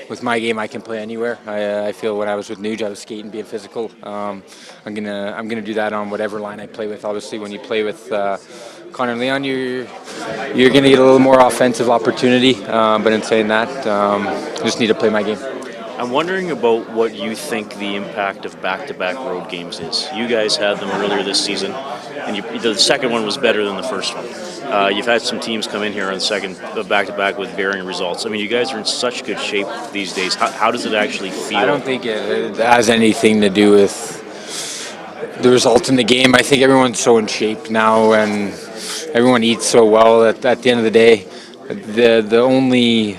With my game, I can play anywhere. I feel when I was with Nuge, I was skating, being physical. I'm gonna do that on whatever line I play with. Obviously, when you play with Connor and Leon, you're gonna get a little more offensive opportunity. But in saying that, I just need to play my game. I'm wondering about what you think the impact of back-to-back road games is. You guys had them earlier this season, and the second one was better than the first one. You've had some teams come in here on the second back-to-back with varying results. I mean, you guys are in such good shape these days. How does it actually feel? I don't think it has anything to do with the result in the game. I think everyone's so in shape now, and everyone eats so well that at the end of the day, the only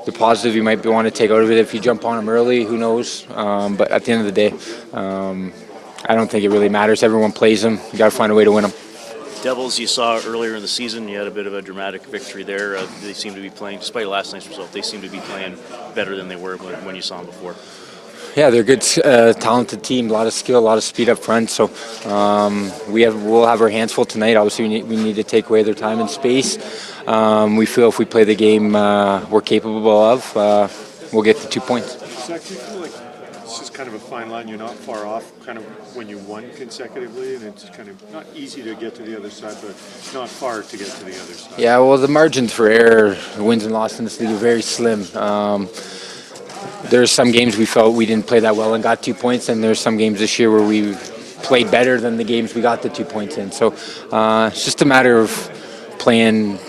the positive you might want to take out of it if you jump on them early, who knows? But at the end of the day, I don't think it really matters. Everyone plays them. You got to find a way to win them. Devils, you saw earlier in the season, you had a bit of a dramatic victory there. They seem to be playing, despite last night's result, they seem to be playing better than they were when you saw them before. Yeah, they're a good, talented team. A lot of skill, a lot of speed up front. So we'll have our hands full tonight. Obviously, we need to take away their time and space. We feel if we play the game we're capable of, we'll get the 2 points. Zach, do you feel like it's just kind of a fine line? You're not far off kind of when you won consecutively, and it's kind of not easy to get to the other side, but not far to get to the other side. Yeah, well, the margins for error, wins and losses in this league are very slim. There's some games we felt we didn't play that well and got 2 points, and there's some games this year where we played better than the games we got the 2 points in. So it's just a matter of playing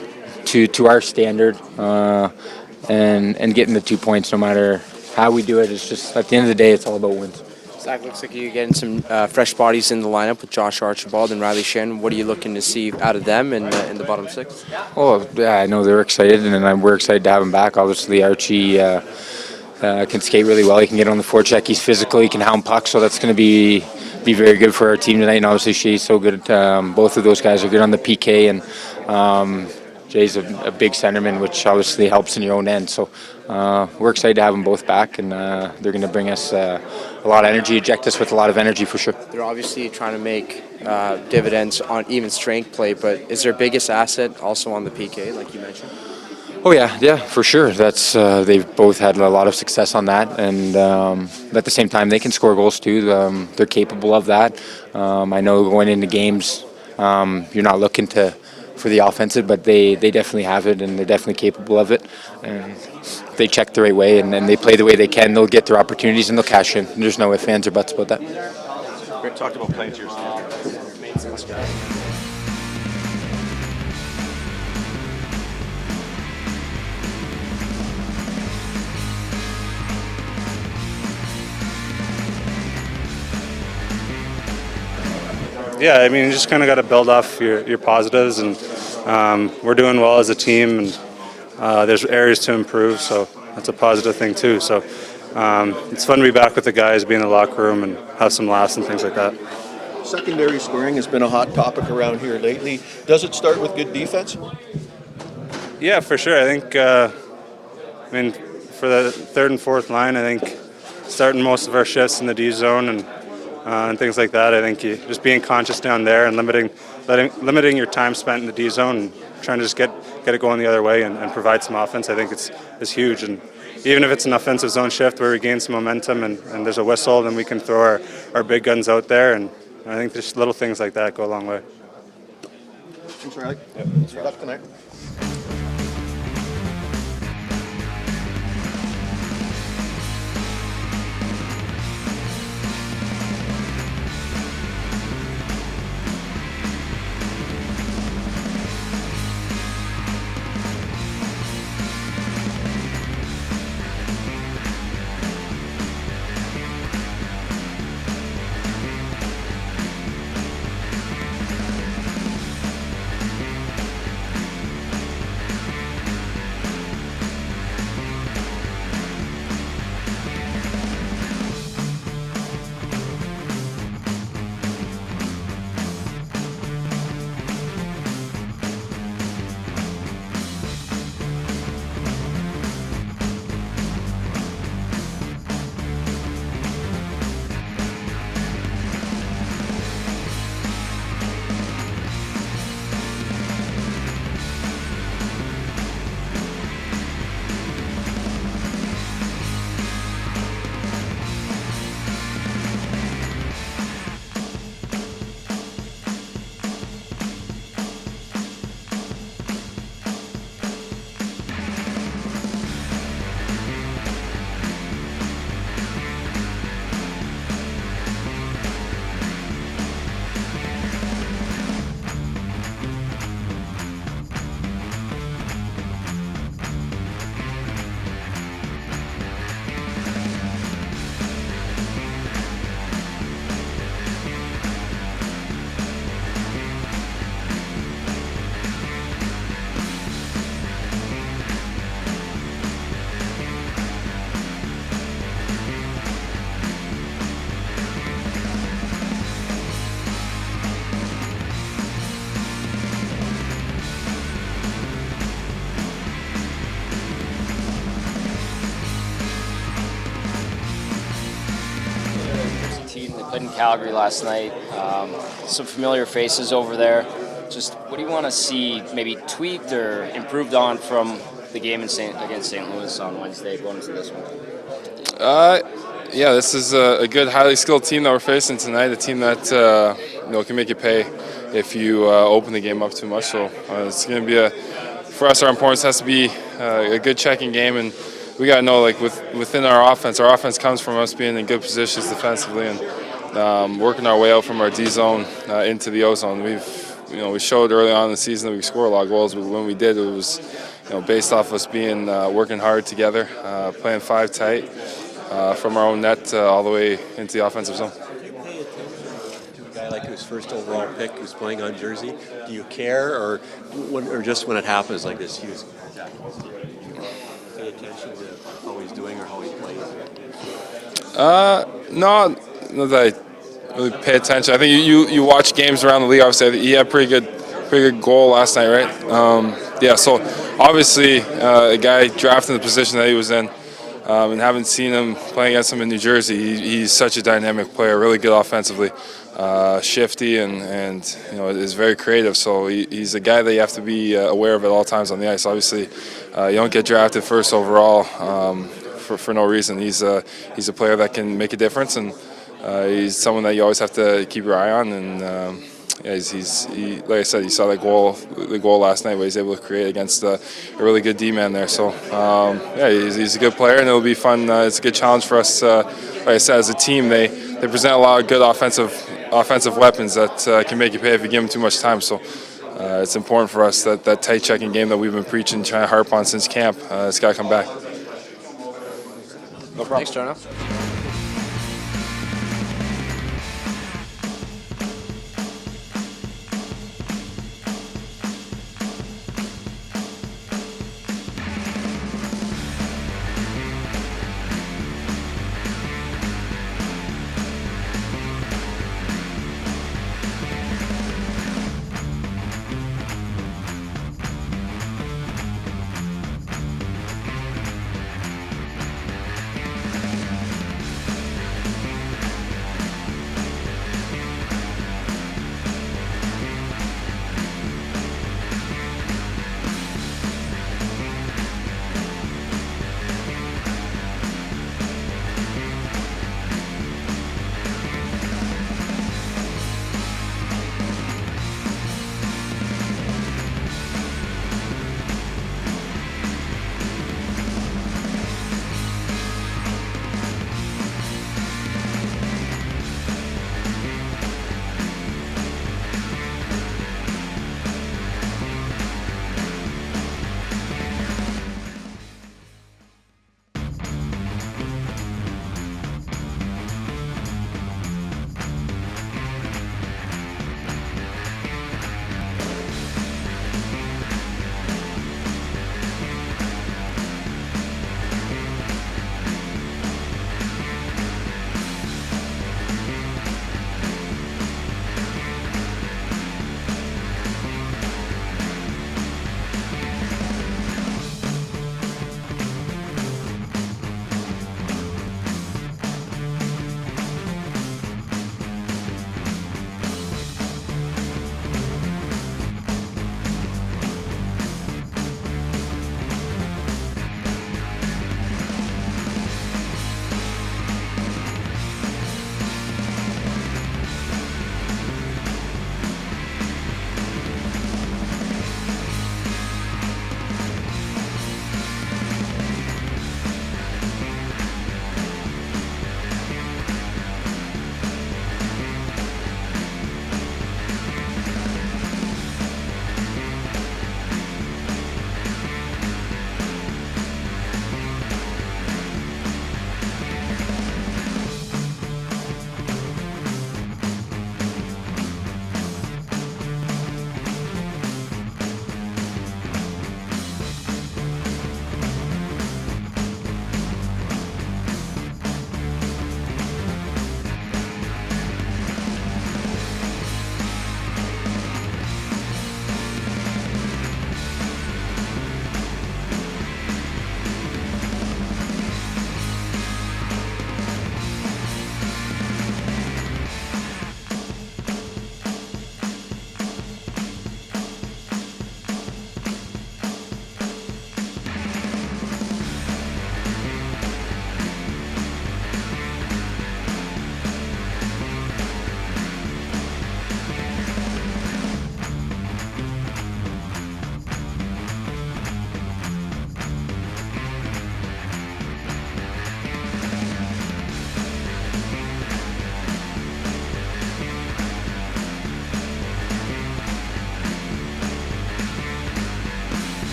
to our standard and getting the 2 points no matter how we do it. It's just at the end of the day, it's all about wins. Zach, looks like you're getting some fresh bodies in the lineup with Josh Archibald and Riley Shen. What are you looking to see out of them in the bottom six? Oh, yeah, I know they're excited, and we're excited to have them back. Obviously, Archie can skate really well. He can get on the forecheck. He's physical. He can hound pucks, so that's going to be very good for our team tonight. And obviously, Shea's so good. Both of those guys are good on the PK, and Jay's a big centerman, which obviously helps in your own end. So we're excited to have them both back, and they're going to bring us a lot of energy, eject us with a lot of energy for sure. They're obviously trying to make dividends on even strength play, but is their biggest asset also on the PK, like you mentioned? Oh yeah, for sure. That's they've both had a lot of success on that, and at the same time, they can score goals too. They're capable of that. I know going into games, you're not looking for the offensive, but they definitely have it, and they're definitely capable of it. And if they check the right way and they play the way they can, they'll get their opportunities and they'll cash in. There's no ifs, ands, or buts about that. We talked about playing to your standards. Yeah, I mean, you just kind of got to build off your positives, and we're doing well as a team, and there's areas to improve, so that's a positive thing too. So it's fun to be back with the guys, be in the locker room, and have some laughs and things like that. Secondary scoring has been a hot topic around here lately. Does it start with good defense? Yeah, for sure. I think, for the third and fourth line, I think starting most of our shifts in the D zone and things like that. I think just being conscious down there and limiting your time spent in the D zone and trying to just get it going the other way and provide some offense. I think it's huge. And even if it's an offensive zone shift where we gain some momentum and there's a whistle, then we can throw our big guns out there. And I think just little things like that go a long way. Thanks, Riley. Yep. Good luck tonight. Calgary last night. Some familiar faces over there. Just what do you want to see maybe tweaked or improved on from the game against St. Louis on Wednesday going into this one? Yeah, this is a good, highly skilled team that we're facing tonight. A team that can make you pay if you open the game up too much. So it's going to be for us. Our importance has to be a good checking game, and we got to know within our offense comes from us being in good positions defensively and working our way out from our D zone into the O zone. We showed early on in the season that we score a lot of goals, but when we did, it was based off us being working hard together, playing 5 tight. From our own net all the way into the offensive zone. Do you pay attention to a guy like who's first overall pick who's playing on jersey? Do you care, or just when it happens like this, do you pay attention to how he's doing or how he plays? No, not that I really pay attention. I think you watch games around the league. Obviously, he had pretty good goal last night, right? So obviously a guy drafted in the position that he was in. And haven't seen him playing against him in New Jersey. He's such a dynamic player, really good offensively, shifty, and is very creative. So he's a guy that you have to be aware of at all times on the ice. Obviously, you don't get drafted first overall for no reason. He's a player that can make a difference, and he's someone that you always have to keep your eye on. And like I said, you saw the goal last night where he's able to create against a really good D-man there. So, he's a good player, and it'll be fun. It's a good challenge for us. Like I said, as a team, they present a lot of good offensive weapons that can make you pay if you give them too much time. So, it's important for us that tight checking game that we've been preaching, trying to harp on since camp. It's got to come back. No problem. Thanks, Jonah.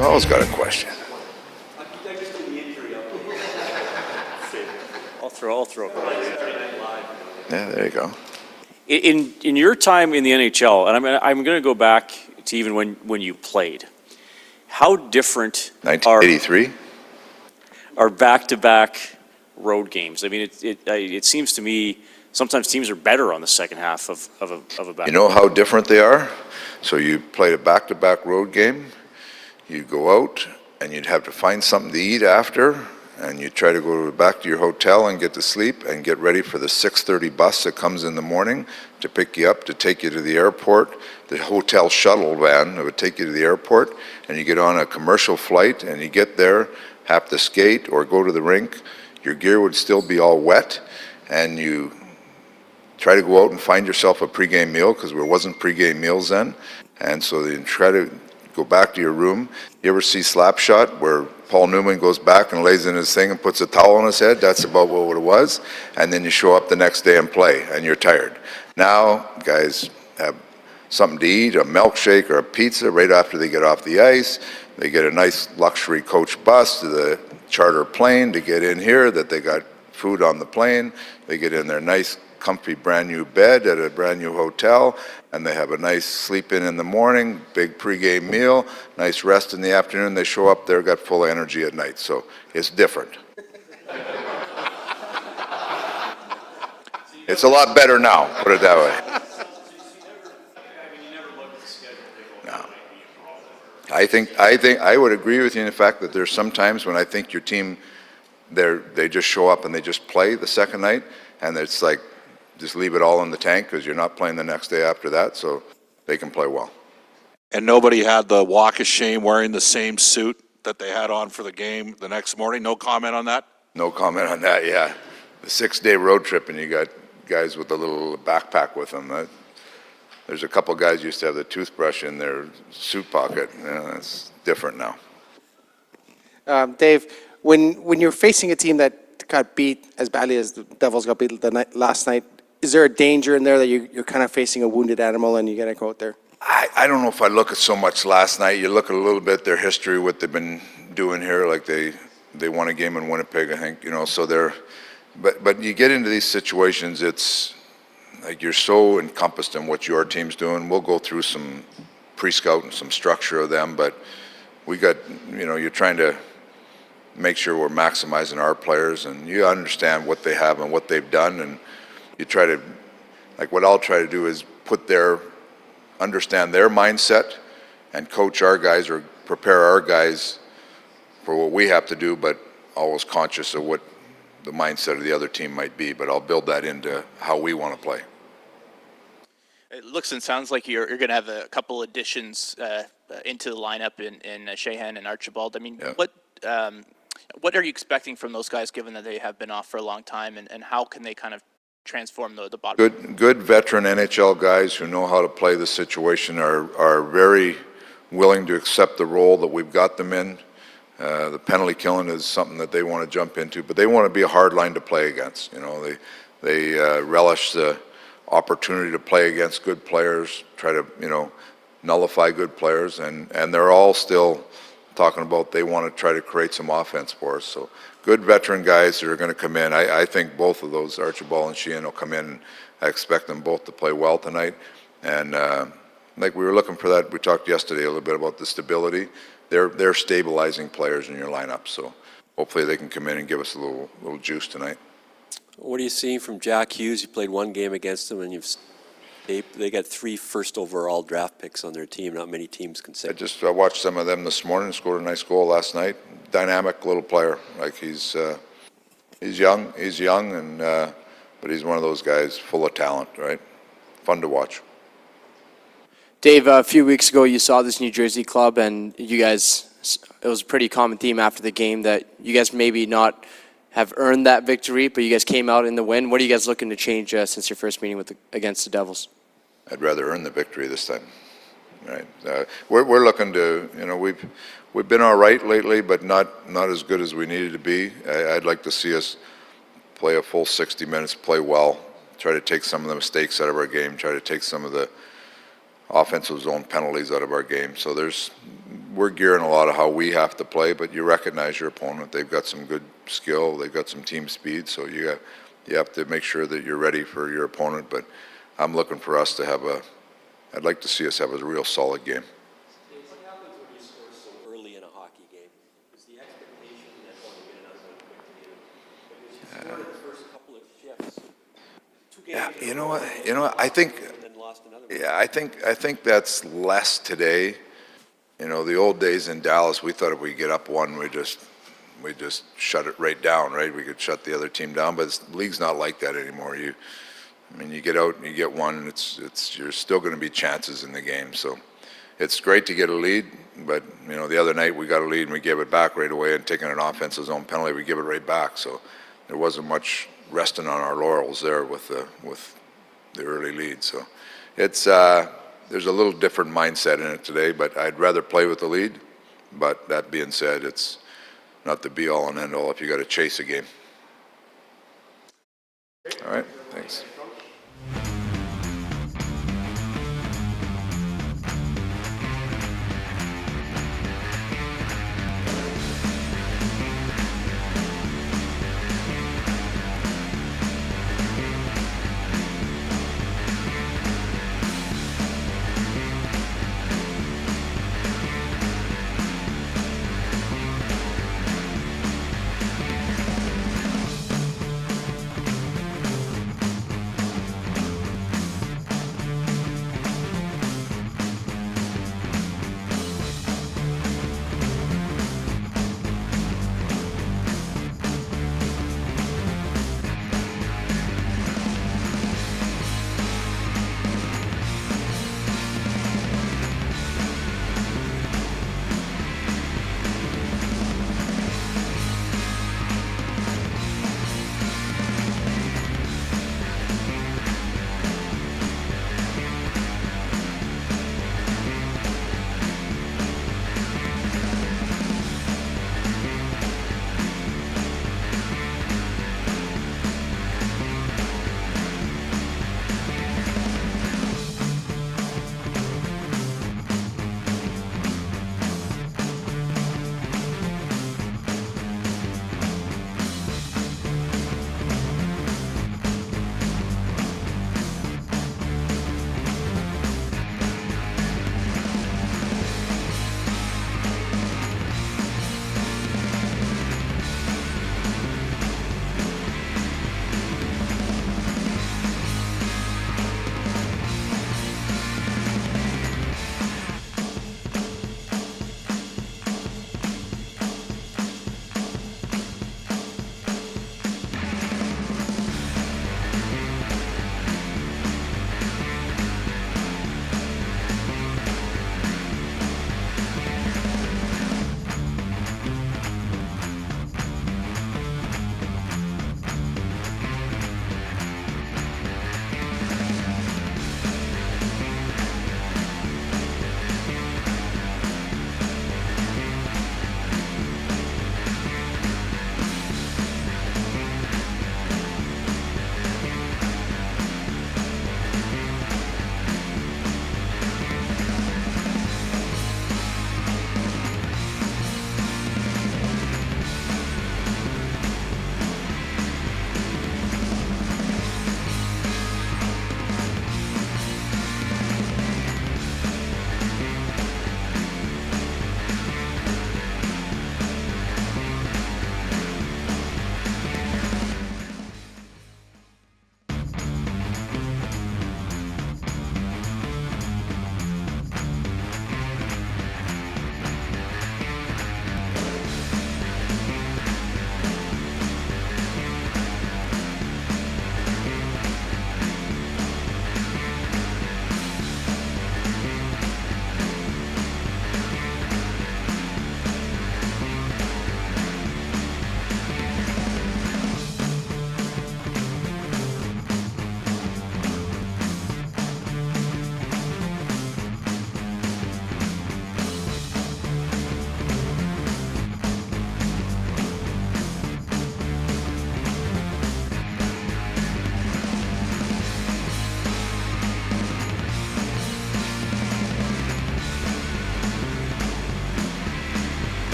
You always got a question. I'll throw. Yeah, there you go. In your time in the NHL, and I'm going to go back to even when you played. How different 1983. are back-to-back road games? I mean, it seems to me sometimes teams are better on the second half of a back. You know how different they are? So you played a back-to-back road game, you go out, and you'd have to find something to eat after, and you try to go back to your hotel and get to sleep and get ready for the 6:30 bus that comes in the morning to pick you up, to take you to the airport. The hotel shuttle van that would take you to the airport, and you get on a commercial flight, and you get there, have to skate or go to the rink. Your gear would still be all wet, and you try to go out and find yourself a pregame meal, because there wasn't pregame meals then, and so you try to go back to your room. You ever see Slapshot, where Paul Newman goes back and lays in his thing and puts a towel on his head? That's about what it was. And then you show up the next day and play, and you're tired. Now, guys have something to eat, a milkshake or a pizza right after they get off the ice. They get a nice luxury coach bus to the charter plane to get in here, that they got food on the plane. They get in their nice, comfy, brand new bed at a brand new hotel, and they have a nice sleep in the morning, big pregame meal, nice rest in the afternoon. They show up there, got full energy at night. So it's different. It's a lot better now, put it that way. No. I think I would agree with you in the fact that there's some times when I think your team, they just show up and they just play the second night, and it's like, just leave it all in the tank because you're not playing the next day after that, so they can play well. And nobody had the walk of shame wearing the same suit that they had on for the game the next morning? No comment on that? No comment on that, yeah. The 6-day road trip, and you got guys with a little backpack with them. There's a couple guys used to have the toothbrush in their suit pocket. It's different now. Dave, when you're facing a team that got beat as badly as the Devils got beat last night, is there a danger in there that you're kind of facing a wounded animal and you got to go out there? I don't know if I look at so much last night. You look at a little bit their history, what they've been doing here. Like they won a game in Winnipeg, I think. So they're, but you get into these situations, it's like you're so encompassed in what your team's doing. We'll go through some pre-scout and some structure of them, but we got, you're trying to make sure we're maximizing our players, and you understand what they have and what they've done, and you try to, like what I'll try to do is understand their mindset and coach our guys or prepare our guys for what we have to do, but always conscious of what the mindset of the other team might be, but I'll build that into how we want to play. It looks and sounds like you're going to have a couple additions into the lineup in Sheahan and Archibald. I mean, yeah. What are you expecting from those guys, given that they have been off for a long time, and how can they kind of transform the bottom? Good veteran NHL guys who know how to play the situation are very willing to accept the role that we've got them in. The penalty killing is something that they want to jump into, but they want to be a hard line to play against. They relish the opportunity to play against good players, try to nullify good players, and they're all still talking about they want to try to create some offense for us. So good veteran guys that are going to come in. I think both of those, Archibald and Sheehan, will come in. I expect them both to play well tonight. And like we were looking for that, we talked yesterday a little bit about the stability. They're stabilizing players in your lineup. So hopefully they can come in and give us a little juice tonight. What are you seeing from Jack Hughes? You played one game against them, and they got 3 first overall draft picks on their team. Not many teams can say. I watched some of them this morning. Scored a nice goal last night. Dynamic little player. Like he's young, and but he's one of those guys full of talent. Right, fun to watch. Dave, a few weeks ago you saw this New Jersey club, and you guys, it was a pretty common theme after the game that you guys maybe not have earned that victory, but you guys came out in the win. What are you guys looking to change since your first meeting against the Devils? I'd rather earn the victory this time. Right, we're looking to, we've been all right lately, but not as good as we needed to be. I'd like to see us play a full 60 minutes, play well, try to take some of the mistakes out of our game, try to take some of the offensive zone penalties out of our game. So there's we're gearing a lot of how we have to play, but you recognize your opponent. They've got some good skill. They've got some team speed, so you have to make sure that you're ready for your opponent. But I'm looking for us to have I'd like to see us have a real solid game. What happens when you score so early in a hockey game? Is the expectation that you get another one quickly? But you scored the first couple of shifts. Yeah, you know what? I think. Yeah, I think that's less today. You know, the old days in Dallas, we thought if we get up one, we just shut it right down, right? We could shut the other team down, but the league's not like that anymore. You get out and you get one, you're still going to be chances in the game. So it's great to get a lead, but the other night we got a lead and we gave it back right away, and taking an offensive zone penalty, we give it right back. So there wasn't much resting on our laurels there with the early lead. So it's there's a little different mindset in it today, but I'd rather play with the lead. But that being said, it's not the be-all and end-all if you got to chase a game. All right, thanks.